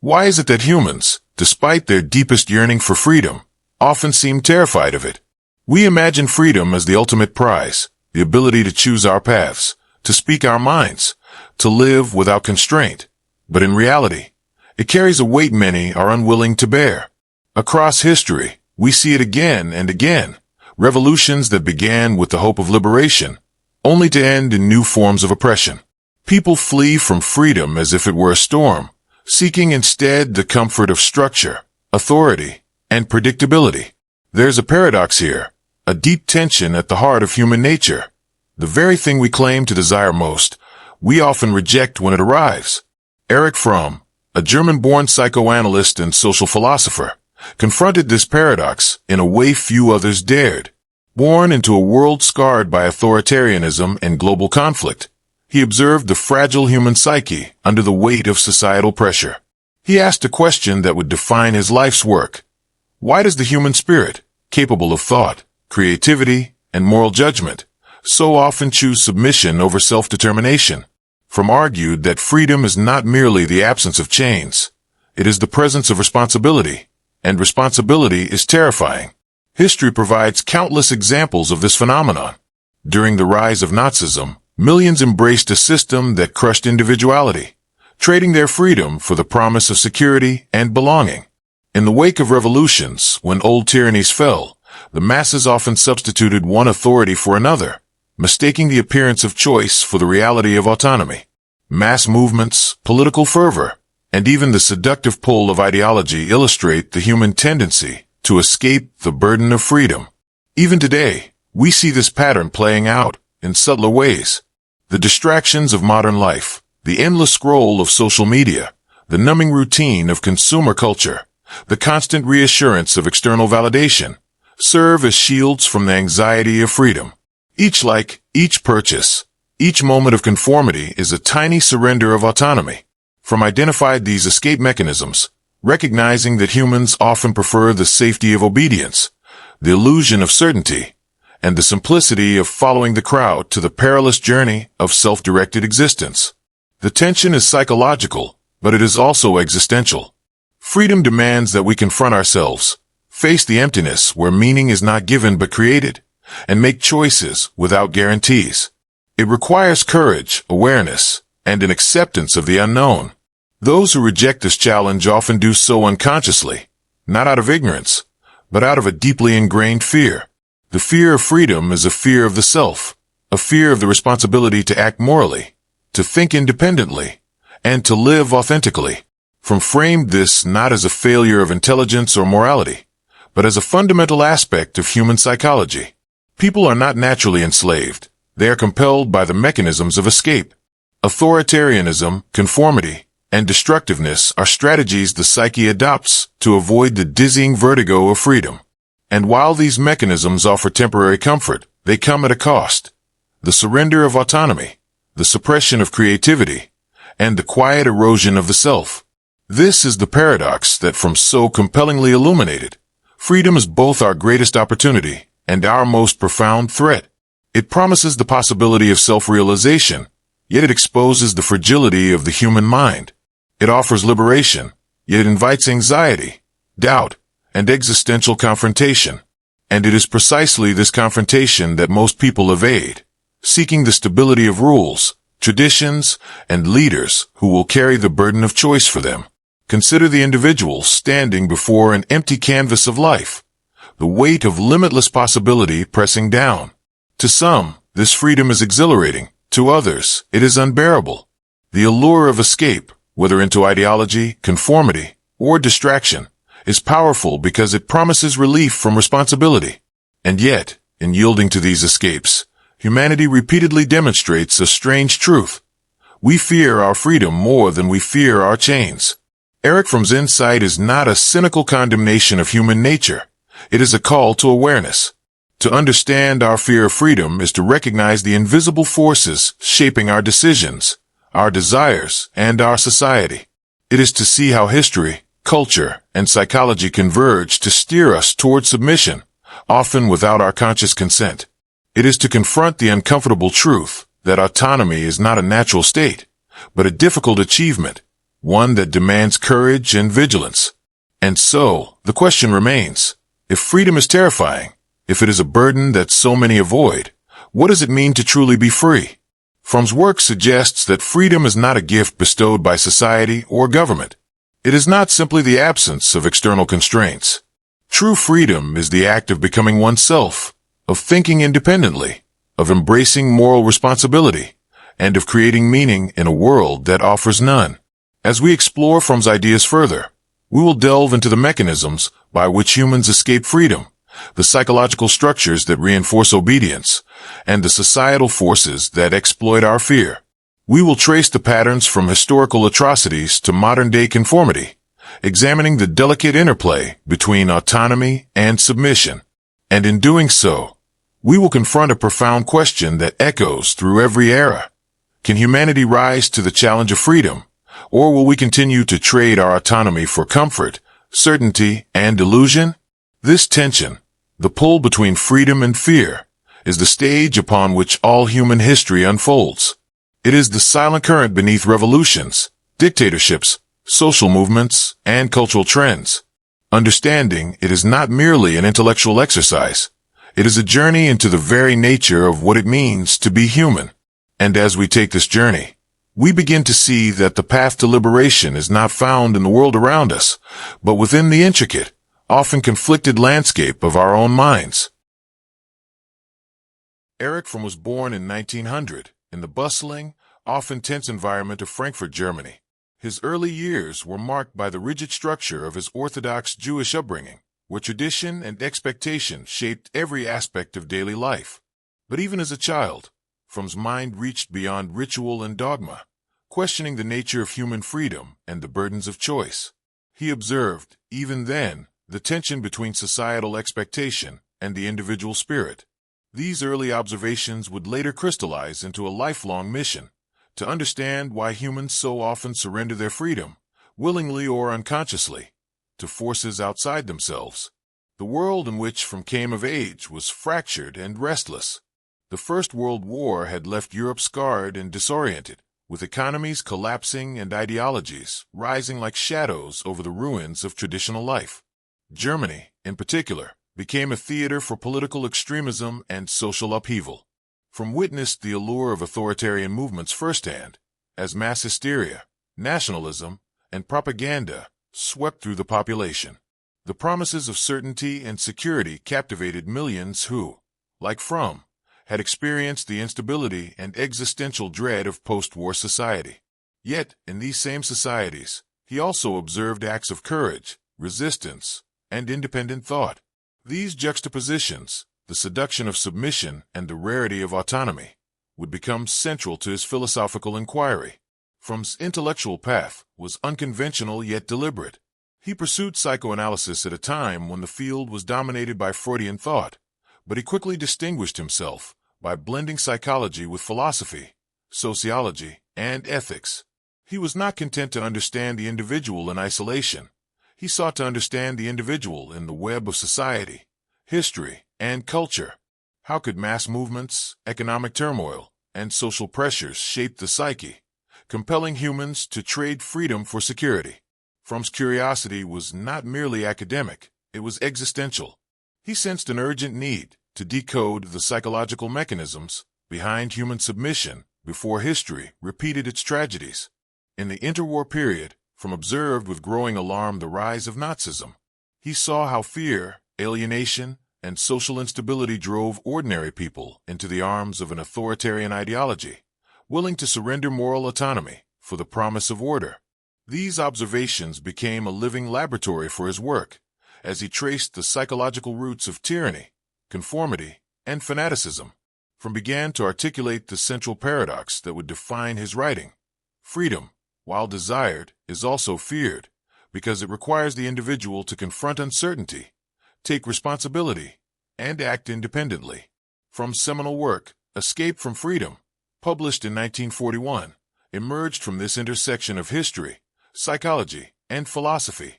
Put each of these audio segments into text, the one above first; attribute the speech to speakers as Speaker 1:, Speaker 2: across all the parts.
Speaker 1: Why is it that humans, despite their deepest yearning for freedom, often seem terrified of it? We imagine freedom as the ultimate prize, the ability to choose our paths, to speak our minds, to live without constraint. But in reality, it carries a weight many are unwilling to bear. Across history, we see it again and again, revolutions that began with the hope of liberation, only to end in new forms of oppression. People flee from freedom as if it were a storm, seeking instead the comfort of structure, authority, and predictability. There's a paradox here, a deep tension at the heart of human nature. The very thing we claim to desire most, we often reject when it arrives. Erich Fromm, a German-born psychoanalyst and social philosopher, confronted this paradox in a way few others dared. Born into a world scarred by authoritarianism and global conflict, he observed the fragile human psyche under the weight of societal pressure. He asked a question that would define his life's work. Why does the human spirit, capable of thought, creativity, and moral judgment, so often choose submission over self-determination? Fromm argued that freedom is not merely the absence of chains. It is the presence of responsibility, and responsibility is terrifying. History provides countless examples of this phenomenon. During the rise of Nazism, millions embraced a system that crushed individuality, trading their freedom for the promise of security and belonging. In the wake of revolutions, when old tyrannies fell, the masses often substituted one authority for another, mistaking the appearance of choice for the reality of autonomy. Mass movements, political fervor, and even the seductive pull of ideology illustrate the human tendency to escape the burden of freedom. Even today, we see this pattern playing out in subtler ways. The distractions of modern life, the endless scroll of social media, the numbing routine of consumer culture, the constant reassurance of external validation, serve as shields from the anxiety of freedom. Each like, each purchase, each moment of conformity is a tiny surrender of autonomy. Fromm identified these escape mechanisms, recognizing that humans often prefer the safety of obedience, the illusion of certainty, and the simplicity of following the crowd to the perilous journey of self-directed existence. The tension is psychological, but it is also existential. Freedom demands that we confront ourselves, face the emptiness where meaning is not given but created, and make choices without guarantees. It requires courage, awareness, and an acceptance of the unknown. Those who reject this challenge often do so unconsciously, not out of ignorance, but out of a deeply ingrained fear. The fear of freedom is a fear of the self, a fear of the responsibility to act morally, to think independently, and to live authentically. Fromm framed this not as a failure of intelligence or morality, but as a fundamental aspect of human psychology. People are not naturally enslaved. They are compelled by the mechanisms of escape. Authoritarianism, conformity, and destructiveness are strategies the psyche adopts to avoid the dizzying vertigo of freedom. And while these mechanisms offer temporary comfort, they come at a cost. The surrender of autonomy, the suppression of creativity, and the quiet erosion of the self. This is the paradox that Fromm so compellingly illuminated. Freedom is both our greatest opportunity and our most profound threat. It promises the possibility of self-realization, yet it exposes the fragility of the human mind. It offers liberation, yet it invites anxiety, doubt, and existential confrontation. And it is precisely this confrontation that most people evade, seeking the stability of rules, traditions, and leaders who will carry the burden of choice for them. Consider the individual standing before an empty canvas of life, the weight of limitless possibility pressing down. To some, this freedom is exhilarating. To others, it is unbearable. The allure of escape, whether into ideology, conformity, or distraction, is powerful because it promises relief from responsibility. And yet, in yielding to these escapes, humanity repeatedly demonstrates a strange truth. We fear our freedom more than we fear our chains. Erich Fromm's insight is not a cynical condemnation of human nature. It is a call to awareness. To understand our fear of freedom is to recognize the invisible forces shaping our decisions, our desires, and our society. It is to see how history, culture, and psychology converge to steer us toward submission, often without our conscious consent. It is to confront the uncomfortable truth that autonomy is not a natural state, but a difficult achievement, one that demands courage and vigilance. And so, the question remains, if freedom is terrifying, if it is a burden that so many avoid, what does it mean to truly be free? Fromm's work suggests that freedom is not a gift bestowed by society or government. It is not simply the absence of external constraints. True freedom is the act of becoming oneself, of thinking independently, of embracing moral responsibility, and of creating meaning in a world that offers none. As we explore Fromm's ideas further, we will delve into the mechanisms by which humans escape freedom, the psychological structures that reinforce obedience, and the societal forces that exploit our fear. We will trace the patterns from historical atrocities to modern-day conformity, examining the delicate interplay between autonomy and submission. And in doing so, we will confront a profound question that echoes through every era. Can humanity rise to the challenge of freedom, or will we continue to trade our autonomy for comfort, certainty, and illusion? This tension, the pull between freedom and fear, is the stage upon which all human history unfolds. It is the silent current beneath revolutions, dictatorships, social movements, and cultural trends. Understanding it is not merely an intellectual exercise. It is a journey into the very nature of what it means to be human. And as we take this journey, we begin to see that the path to liberation is not found in the world around us, but within the intricate, often conflicted landscape of our own minds. Erich Fromm was born in 1900 in the bustling, often tense environment of Frankfurt, Germany. His early years were marked by the rigid structure of his Orthodox Jewish upbringing, where tradition and expectation shaped every aspect of daily life. But even as a child, Fromm's mind reached beyond ritual and dogma, questioning the nature of human freedom and the burdens of choice. He observed, even then, the tension between societal expectation and the individual spirit. These early observations would later crystallize into a lifelong mission, to understand why humans so often surrender their freedom, willingly or unconsciously, to forces outside themselves. The world in which Fromm came of age was fractured and restless. The First World War had left Europe scarred and disoriented, with economies collapsing and ideologies rising like shadows over the ruins of traditional life. Germany, in particular, became a theater for political extremism and social upheaval. Fromm witnessed the allure of authoritarian movements firsthand, as mass hysteria, nationalism, and propaganda swept through the population. The promises of certainty and security captivated millions who, like Fromm, had experienced the instability and existential dread of post-war society. Yet, in these same societies, he also observed acts of courage, resistance, and independent thought. These juxtapositions, the seduction of submission and the rarity of autonomy, would become central to his philosophical inquiry. Fromm's intellectual path was unconventional yet deliberate. He pursued psychoanalysis at a time when the field was dominated by Freudian thought, but he quickly distinguished himself by blending psychology with philosophy, sociology, and ethics. He was not content to understand the individual in isolation. He sought to understand the individual in the web of society, history, and culture. How could mass movements, economic turmoil, and social pressures shape the psyche, compelling humans to trade freedom for security? Fromm's curiosity was not merely academic, it was existential. He sensed an urgent need to decode the psychological mechanisms behind human submission before history repeated its tragedies. In the interwar period, Fromm observed with growing alarm the rise of Nazism. He saw how fear, alienation, and social instability drove ordinary people into the arms of an authoritarian ideology, willing to surrender moral autonomy for the promise of order. These observations became a living laboratory for his work, as he traced the psychological roots of tyranny, conformity, and fanaticism. Fromm began to articulate the central paradox that would define his writing. Freedom, while desired, is also feared, because it requires the individual to confront uncertainty, take responsibility, and act independently. Fromm's seminal work, Escape from Freedom, published in 1941, emerged from this intersection of history, psychology, and philosophy.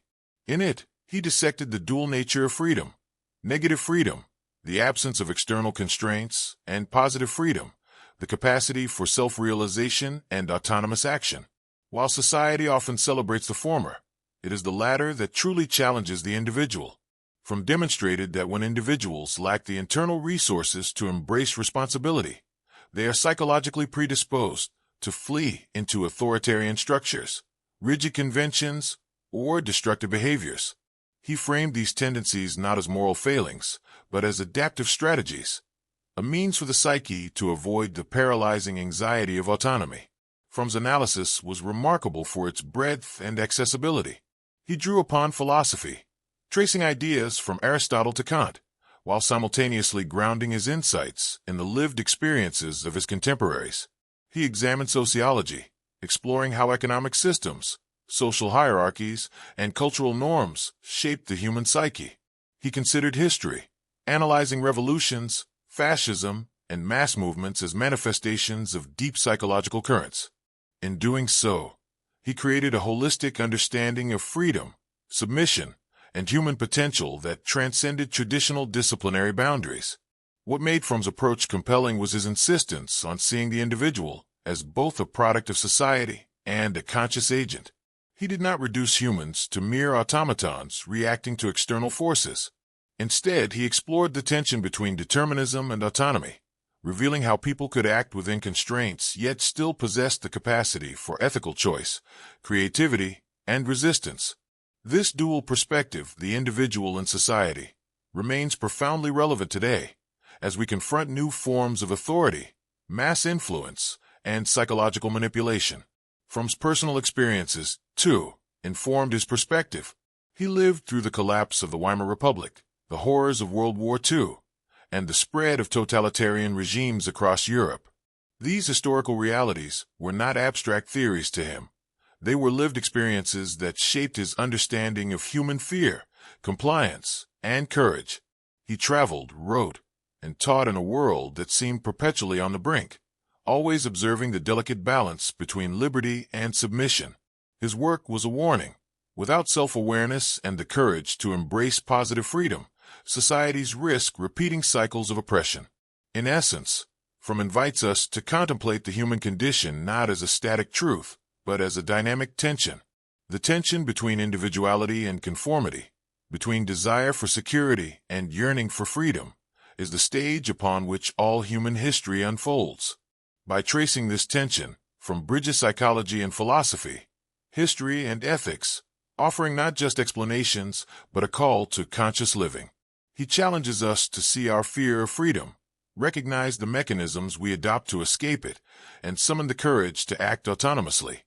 Speaker 1: In it, he dissected the dual nature of freedom: negative freedom, the absence of external constraints, and positive freedom, the capacity for self-realization and autonomous action. While society often celebrates the former, it is the latter that truly challenges the individual. Fromm demonstrated that when individuals lack the internal resources to embrace responsibility, they are psychologically predisposed to flee into authoritarian structures, rigid conventions, or destructive behaviors. He framed these tendencies not as moral failings, but as adaptive strategies, a means for the psyche to avoid the paralyzing anxiety of autonomy. Fromm's analysis was remarkable for its breadth and accessibility. He drew upon philosophy, tracing ideas from Aristotle to Kant, while simultaneously grounding his insights in the lived experiences of his contemporaries. He examined sociology, exploring how economic systems, social hierarchies, and cultural norms shaped the human psyche. He considered history, analyzing revolutions, fascism, and mass movements as manifestations of deep psychological currents. In doing so, he created a holistic understanding of freedom, submission, and human potential that transcended traditional disciplinary boundaries. What made Fromm's approach compelling was his insistence on seeing the individual as both a product of society and a conscious agent. He did not reduce humans to mere automatons reacting to external forces. Instead, he explored the tension between determinism and autonomy, revealing how people could act within constraints yet still possess the capacity for ethical choice, creativity, and resistance. This dual perspective, the individual and society, remains profoundly relevant today as we confront new forms of authority, mass influence, and psychological manipulation. Fromm's personal experiences, too, informed his perspective. He lived through the collapse of the Weimar Republic, the horrors of World War II, and the spread of totalitarian regimes across Europe. These historical realities were not abstract theories to him. They were lived experiences that shaped his understanding of human fear, compliance, and courage. He traveled, wrote, and taught in a world that seemed perpetually on the brink, always observing the delicate balance between liberty and submission. His work was a warning. Without self-awareness and the courage to embrace positive freedom, societies risk repeating cycles of oppression. In essence, Fromm invites us to contemplate the human condition not as a static truth, but as a dynamic tension. The tension between individuality and conformity, between desire for security and yearning for freedom, is the stage upon which all human history unfolds. By tracing this tension, Fromm bridges psychology and philosophy, history and ethics, offering not just explanations, but a call to conscious living. He challenges us to see our fear of freedom, recognize the mechanisms we adopt to escape it, and summon the courage to act autonomously.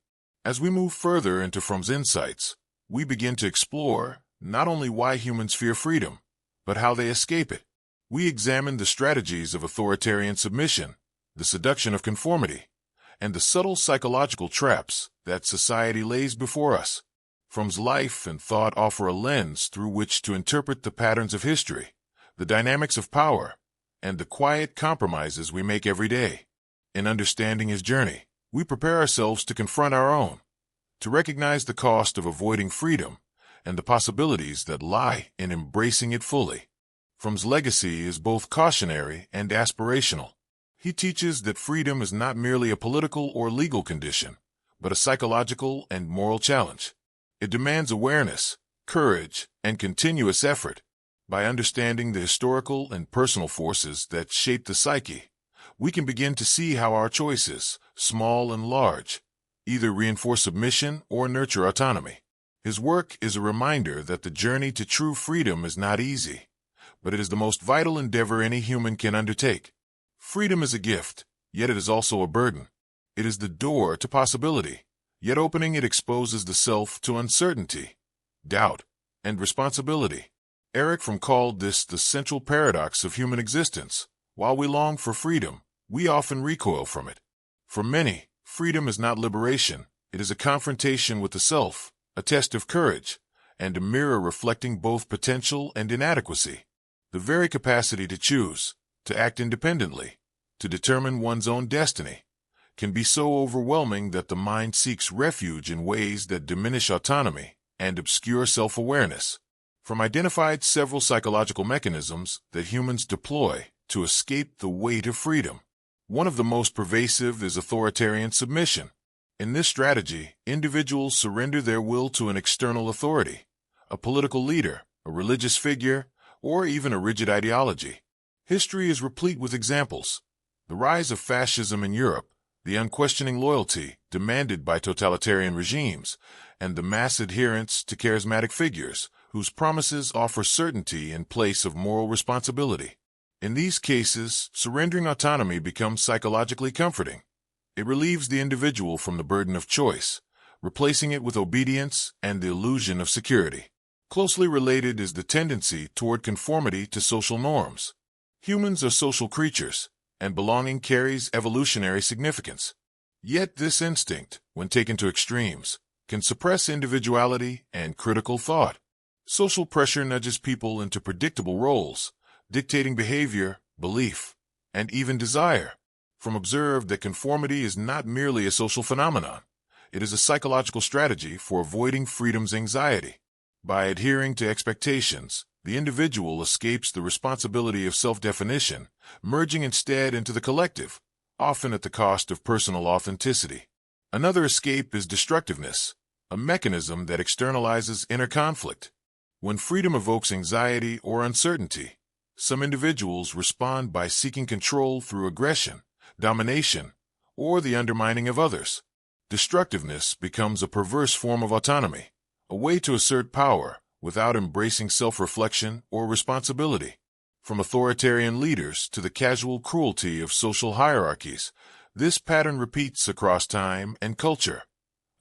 Speaker 1: As we move further into Fromm's insights, we begin to explore not only why humans fear freedom, but how they escape it. We examine the strategies of authoritarian submission, the seduction of conformity, and the subtle psychological traps that society lays before us. Fromm's life and thought offer a lens through which to interpret the patterns of history, the dynamics of power, and the quiet compromises we make every day. In understanding his journey, we prepare ourselves to confront our own, to recognize the cost of avoiding freedom and the possibilities that lie in embracing it fully. Fromm's legacy is both cautionary and aspirational. He teaches that freedom is not merely a political or legal condition, but a psychological and moral challenge. It demands awareness, courage, and continuous effort. By understanding the historical and personal forces that shape the psyche, we can begin to see how our choices, small and large, either reinforce submission or nurture autonomy. His work is a reminder that the journey to true freedom is not easy, but it is the most vital endeavor any human can undertake. Freedom is a gift, yet it is also a burden. It is the door to possibility, yet opening it exposes the self to uncertainty, doubt, and responsibility. Erich Fromm called this the central paradox of human existence. While we long for freedom, we often recoil from it. For many, freedom is not liberation. It is a confrontation with the self, a test of courage, and a mirror reflecting both potential and inadequacy. The very capacity to choose, to act independently, to determine one's own destiny, can be so overwhelming that the mind seeks refuge in ways that diminish autonomy and obscure self-awareness. Fromm identified several psychological mechanisms that humans deploy to escape the weight of freedom. One of the most pervasive is authoritarian submission. In this strategy, individuals surrender their will to an external authority, a political leader, a religious figure, or even a rigid ideology. History is replete with examples. The rise of fascism in Europe, the unquestioning loyalty demanded by totalitarian regimes, and the mass adherence to charismatic figures whose promises offer certainty in place of moral responsibility. In these cases, surrendering autonomy becomes psychologically comforting. It relieves the individual from the burden of choice, replacing it with obedience and the illusion of security. Closely related is the tendency toward conformity to social norms. Humans are social creatures, and belonging carries evolutionary significance. Yet this instinct, when taken to extremes, can suppress individuality and critical thought. Social pressure nudges people into predictable roles, dictating behavior, belief, and even desire. From observed that conformity is not merely a social phenomenon. It is a psychological strategy for avoiding freedom's anxiety. By adhering to expectations, the individual escapes the responsibility of self-definition, merging instead into the collective, often at the cost of personal authenticity. Another escape is destructiveness, a mechanism that externalizes inner conflict. When freedom evokes anxiety or uncertainty, some individuals respond by seeking control through aggression, domination, or the undermining of others. Destructiveness becomes a perverse form of autonomy, a way to assert power without embracing self-reflection or responsibility. From authoritarian leaders to the casual cruelty of social hierarchies, this pattern repeats across time and culture,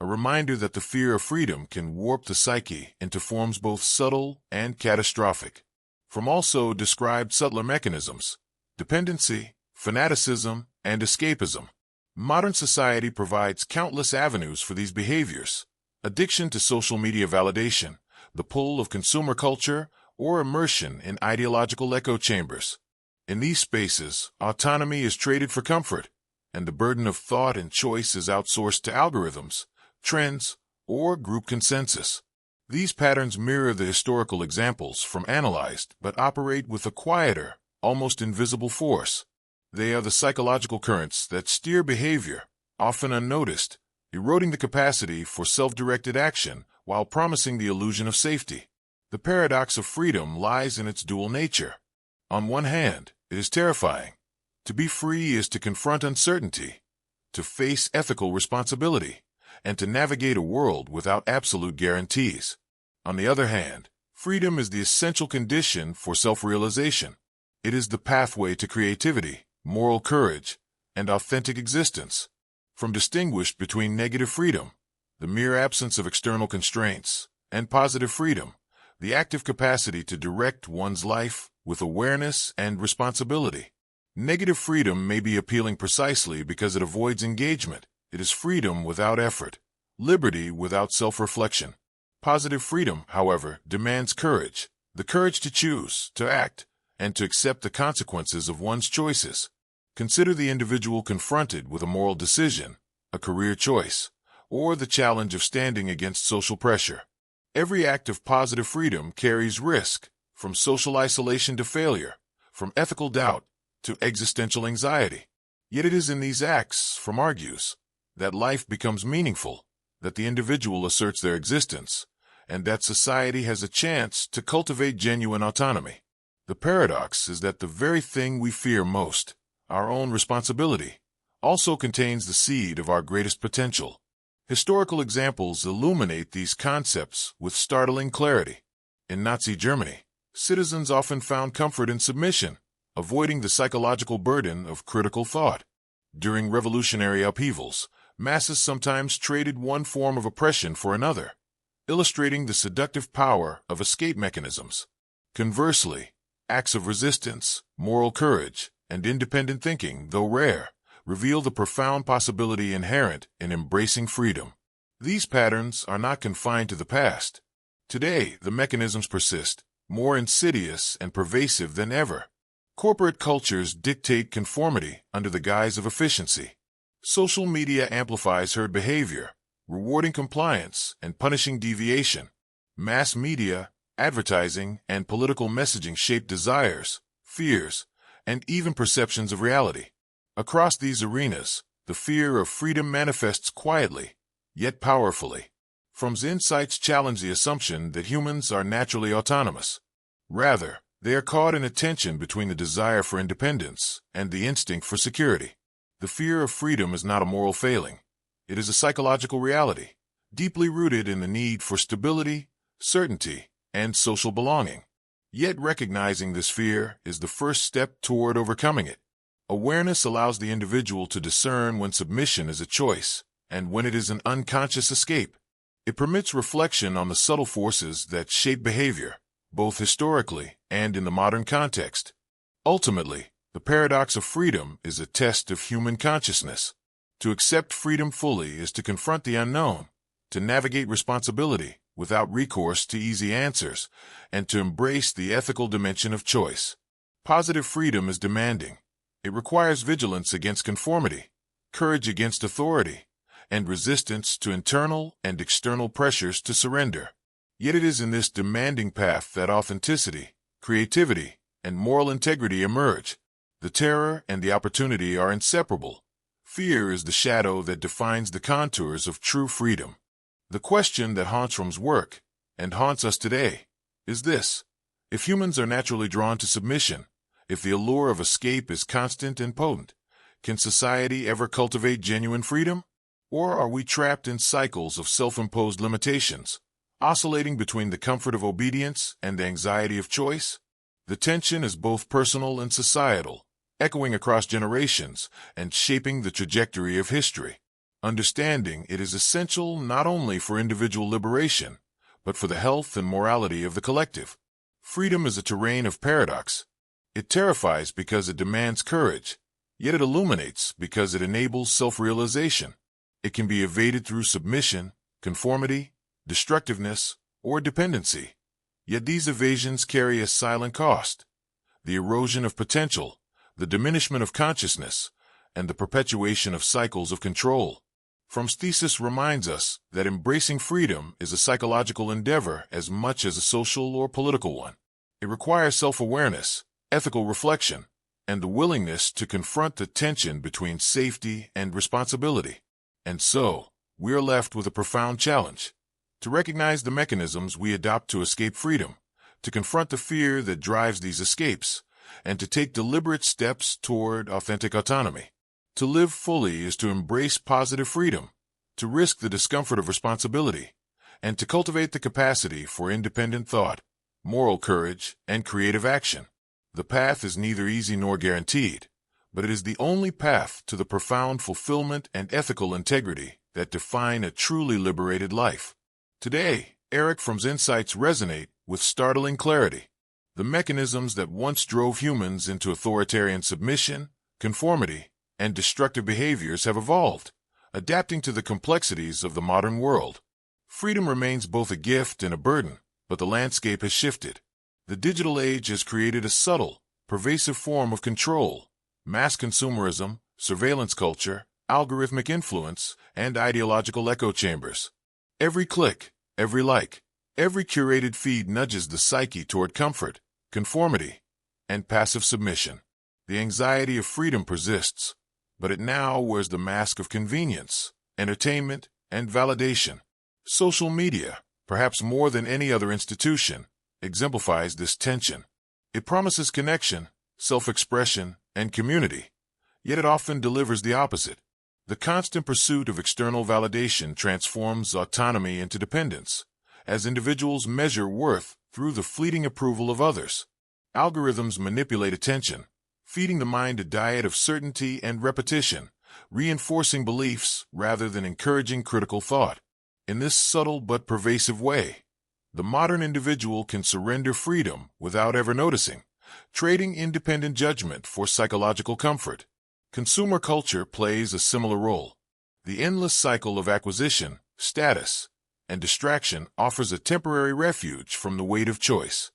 Speaker 1: a reminder that the fear of freedom can warp the psyche into forms both subtle and catastrophic. From also described subtler mechanisms, dependency, fanaticism, and escapism. Modern society provides countless avenues for these behaviors. Addiction to social media validation, the pull of consumer culture, or immersion in ideological echo chambers. In these spaces, autonomy is traded for comfort, and the burden of thought and choice is outsourced to algorithms, trends, or group consensus. These patterns mirror the historical examples from analyzed but operate with a quieter, almost invisible force. They are the psychological currents that steer behavior, often unnoticed, eroding the capacity for self-directed action while promising the illusion of safety. The paradox of freedom lies in its dual nature. On one hand, it is terrifying. To be free is to confront uncertainty, to face ethical responsibility, and to navigate a world without absolute guarantees. On the other hand, freedom is the essential condition for self-realization. It is the pathway to creativity, moral courage, and authentic existence. From distinguished between negative freedom, the mere absence of external constraints, and positive freedom, the active capacity to direct one's life with awareness and responsibility. Negative freedom may be appealing precisely because it avoids engagement. It is freedom without effort, liberty without self-reflection. Positive freedom, however, demands courage, the courage to choose, to act, and to accept the consequences of one's choices. Consider the individual confronted with a moral decision, a career choice, or the challenge of standing against social pressure. Every act of positive freedom carries risk, from social isolation to failure, from ethical doubt to existential anxiety. Yet it is in these acts, Fromm argues, that life becomes meaningful, that the individual asserts their existence, and that society has a chance to cultivate genuine autonomy. The paradox is that the very thing we fear most, our own responsibility, also contains the seed of our greatest potential. Historical examples illuminate these concepts with startling clarity. In Nazi Germany, citizens often found comfort in submission, avoiding the psychological burden of critical thought. During revolutionary upheavals, masses sometimes traded one form of oppression for another, illustrating the seductive power of escape mechanisms. Conversely, acts of resistance, moral courage, and independent thinking, though rare, reveal the profound possibility inherent in embracing freedom. These patterns are not confined to the past. Today, the mechanisms persist, more insidious and pervasive than ever. Corporate cultures dictate conformity under the guise of efficiency. Social media amplifies herd behavior, rewarding compliance and punishing deviation. Mass media, advertising, and political messaging shape desires, fears, and even perceptions of reality. Across these arenas, the fear of freedom manifests quietly, yet powerfully. Fromm's insights challenge the assumption that humans are naturally autonomous. Rather, they are caught in a tension between the desire for independence and the instinct for security. The fear of freedom is not a moral failing. It is a psychological reality, deeply rooted in the need for stability, certainty, and social belonging. Yet recognizing this fear is the first step toward overcoming it. Awareness allows the individual to discern when submission is a choice and when it is an unconscious escape. It permits reflection on the subtle forces that shape behavior, both historically and in the modern context. Ultimately, the paradox of freedom is a test of human consciousness. To accept freedom fully is to confront the unknown, to navigate responsibility without recourse to easy answers, and to embrace the ethical dimension of choice. Positive freedom is demanding. It requires vigilance against conformity, courage against authority, and resistance to internal and external pressures to surrender. Yet it is in this demanding path that authenticity, creativity, and moral integrity emerge. The terror and the opportunity are inseparable. Fear is the shadow that defines the contours of true freedom. The question that haunts Fromm's work, and haunts us today, is this: if humans are naturally drawn to submission, if the allure of escape is constant and potent, can society ever cultivate genuine freedom? Or are we trapped in cycles of self-imposed limitations, oscillating between the comfort of obedience and the anxiety of choice? The tension is both personal and societal, echoing across generations and shaping the trajectory of history. Understanding it is essential not only for individual liberation, but for the health and morality of the collective. Freedom is a terrain of paradox. It terrifies because it demands courage, yet it illuminates because it enables self-realization. It can be evaded through submission, conformity, destructiveness, or dependency. Yet these evasions carry a silent cost: the erosion of potential, the diminishment of consciousness, and the perpetuation of cycles of control. Fromm's thesis reminds us that embracing freedom is a psychological endeavor as much as a social or political one. It requires self-awareness, ethical reflection, and the willingness to confront the tension between safety and responsibility. And so, we are left with a profound challenge: to recognize the mechanisms we adopt to escape freedom, to confront the fear that drives these escapes, and to take deliberate steps toward authentic autonomy. To live fully is to embrace positive freedom, to risk the discomfort of responsibility, and to cultivate the capacity for independent thought, moral courage, and creative action. The path is neither easy nor guaranteed, but it is the only path to the profound fulfillment and ethical integrity that define a truly liberated life. Today, Erich Fromm's insights resonate with startling clarity. The mechanisms that once drove humans into authoritarian submission, conformity, and destructive behaviors have evolved, adapting to the complexities of the modern world. Freedom remains both a gift and a burden, but the landscape has shifted. The digital age has created a subtle, pervasive form of control: mass consumerism, surveillance culture, algorithmic influence, and ideological echo chambers. Every click, every like, every curated feed nudges the psyche toward comfort, conformity, and passive submission. The anxiety of freedom persists, but it now wears the mask of convenience, entertainment, and validation. Social media, perhaps more than any other institution, exemplifies this tension. It promises connection, self-expression, and community, yet it often delivers the opposite. The constant pursuit of external validation transforms autonomy into dependence, as individuals measure worth through the fleeting approval of others. Algorithms manipulate attention, feeding the mind a diet of certainty and repetition, reinforcing beliefs rather than encouraging critical thought. In this subtle but pervasive way, the modern individual can surrender freedom without ever noticing, trading independent judgment for psychological comfort. Consumer culture plays a similar role. The endless cycle of acquisition, status, and distraction offers a temporary refuge from the weight of choice.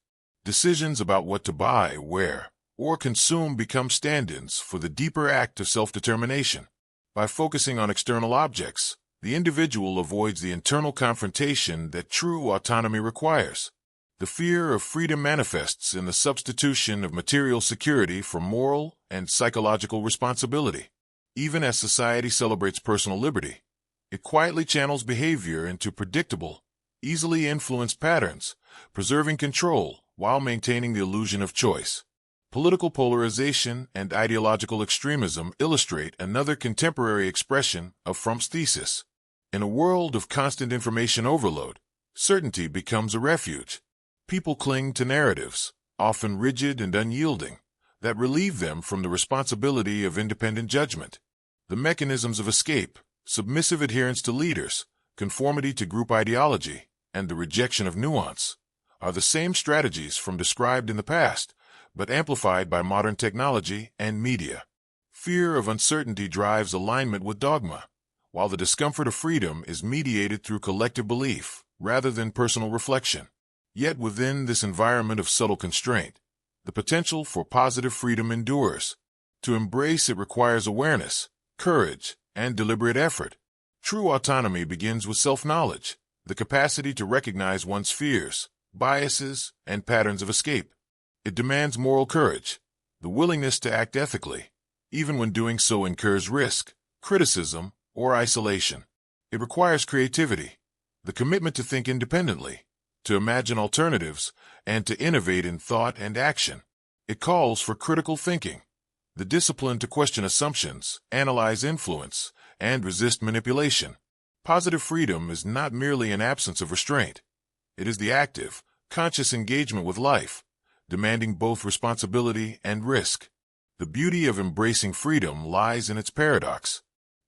Speaker 1: Decisions about what to buy, where, or consume become stand-ins for the deeper act of self-determination. By focusing on external objects, the individual avoids the internal confrontation that true autonomy requires. The fear of freedom manifests in the substitution of material security for moral and psychological responsibility. Even as society celebrates personal liberty, it quietly channels behavior into predictable, easily influenced patterns, preserving control while maintaining the illusion of choice. Political polarization and ideological extremism illustrate another contemporary expression of Fromm's thesis. In a world of constant information overload, certainty becomes a refuge. People cling to narratives, often rigid and unyielding, that relieve them from the responsibility of independent judgment. The mechanisms of escape, submissive adherence to leaders, conformity to group ideology, and the rejection of nuance, are the same strategies Fromm described in the past, but amplified by modern technology and media. Fear of uncertainty drives alignment with dogma, while the discomfort of freedom is mediated through collective belief rather than personal reflection. Yet within this environment of subtle constraint, the potential for positive freedom endures. To embrace it requires awareness, courage, and deliberate effort. True autonomy begins with self-knowledge, the capacity to recognize one's fears, biases, and patterns of escape. It demands moral courage, the willingness to act ethically, even when doing so incurs risk, criticism, or isolation. It requires creativity, the commitment to think independently, to imagine alternatives, and to innovate in thought and action. It calls for critical thinking, the discipline to question assumptions, analyze influence, and resist manipulation. Positive freedom is not merely an absence of restraint. It is the active, conscious engagement with life, demanding both responsibility and risk. The beauty of embracing freedom lies in its paradox.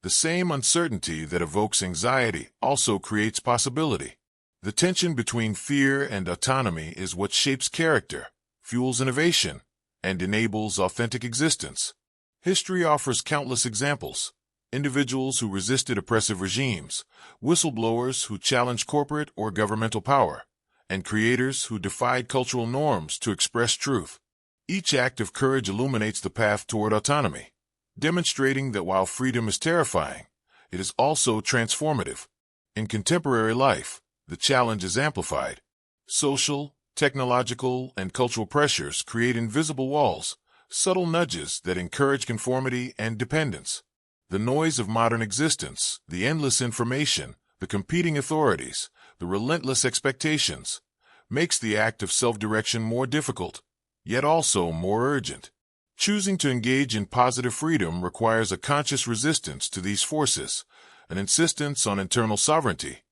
Speaker 1: The same uncertainty that evokes anxiety also creates possibility. The tension between fear and autonomy is what shapes character, fuels innovation, and enables authentic existence. History offers countless examples. Individuals who resisted oppressive regimes, whistleblowers who challenged corporate or governmental power, and creators who defied cultural norms to express truth. Each act of courage illuminates the path toward autonomy, demonstrating that while freedom is terrifying, it is also transformative. In contemporary life, the challenge is amplified. Social, technological, and cultural pressures create invisible walls, subtle nudges that encourage conformity and dependence. The noise of modern existence, the endless information, the competing authorities, the relentless expectations, makes the act of self-direction more difficult, yet also more urgent. Choosing to engage in positive freedom requires a conscious resistance to these forces, an insistence on internal sovereignty,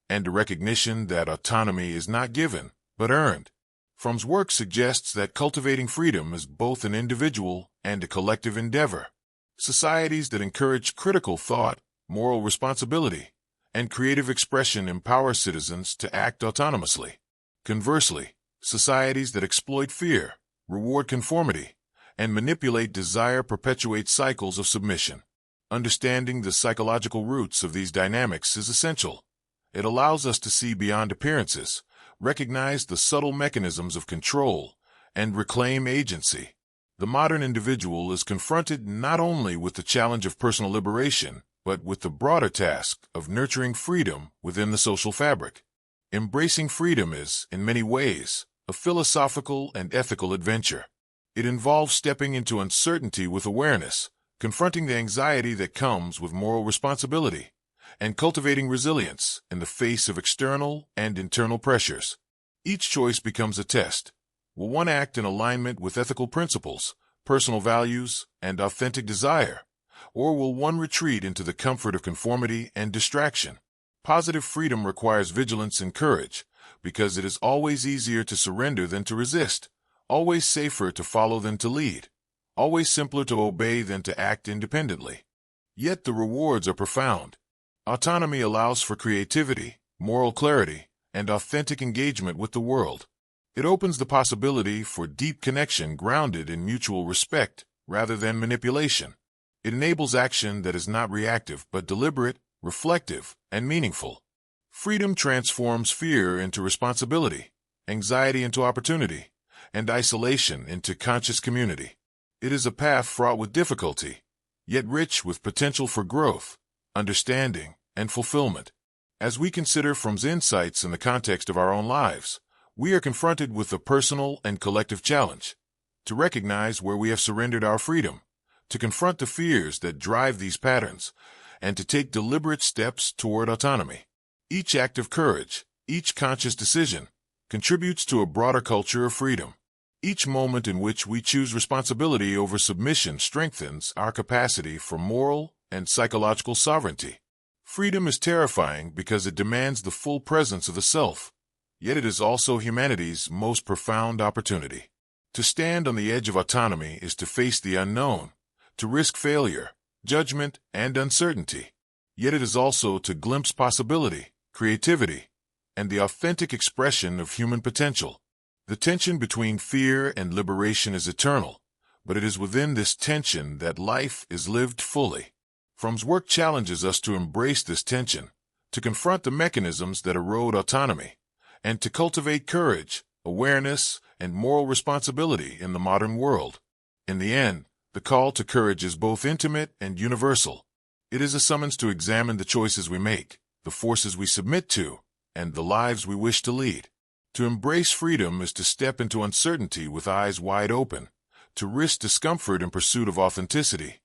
Speaker 1: and a recognition that autonomy is not given, but earned. Fromm's work suggests that cultivating freedom is both an individual and a collective endeavor. Societies that encourage critical thought, moral responsibility, and creative expression empower citizens to act autonomously. Conversely, societies that exploit fear, reward conformity, and manipulate desire perpetuate cycles of submission. Understanding the psychological roots of these dynamics is essential. It allows us to see beyond appearances, recognize the subtle mechanisms of control, and reclaim agency. The modern individual is confronted not only with the challenge of personal liberation, but with the broader task of nurturing freedom within the social fabric. Embracing freedom is, in many ways, a philosophical and ethical adventure. It involves stepping into uncertainty with awareness, confronting the anxiety that comes with moral responsibility, and cultivating resilience in the face of external and internal pressures. Each choice becomes a test. Will one act in alignment with ethical principles, personal values, and authentic desire? Or will one retreat into the comfort of conformity and distraction? Positive freedom requires vigilance and courage, because it is always easier to surrender than to resist, always safer to follow than to lead, always simpler to obey than to act independently. Yet the rewards are profound. Autonomy allows for creativity, moral clarity, and authentic engagement with the world. It opens the possibility for deep connection grounded in mutual respect rather than manipulation. It enables action that is not reactive but deliberate, reflective, and meaningful. Freedom transforms fear into responsibility, anxiety into opportunity, and isolation into conscious community. It is a path fraught with difficulty, yet rich with potential for growth, understanding, and fulfillment. As we consider Fromm's insights in the context of our own lives, we are confronted with a personal and collective challenge: to recognize where we have surrendered our freedom, to confront the fears that drive these patterns, and to take deliberate steps toward autonomy. Each act of courage, each conscious decision, contributes to a broader culture of freedom. Each moment in which we choose responsibility over submission strengthens our capacity for moral and psychological sovereignty. Freedom is terrifying because it demands the full presence of the self, yet it is also humanity's most profound opportunity. To stand on the edge of autonomy is to face the unknown, to risk failure, judgment, and uncertainty. Yet it is also to glimpse possibility, creativity, and the authentic expression of human potential. The tension between fear and liberation is eternal, but it is within this tension that life is lived fully. Fromm's work challenges us to embrace this tension, to confront the mechanisms that erode autonomy, and to cultivate courage, awareness, and moral responsibility in the modern world. In the end, the call to courage is both intimate and universal. It is a summons to examine the choices we make, the forces we submit to, and the lives we wish to lead. To embrace freedom is to step into uncertainty with eyes wide open, to risk discomfort in pursuit of authenticity,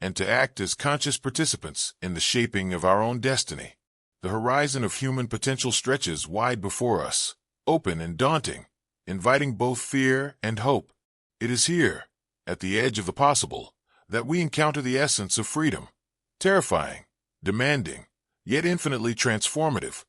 Speaker 1: and to act as conscious participants in the shaping of our own destiny. The horizon of human potential stretches wide before us, open and daunting, inviting both fear and hope. It is here, at the edge of the possible, that we encounter the essence of freedom. Terrifying, demanding, yet infinitely transformative.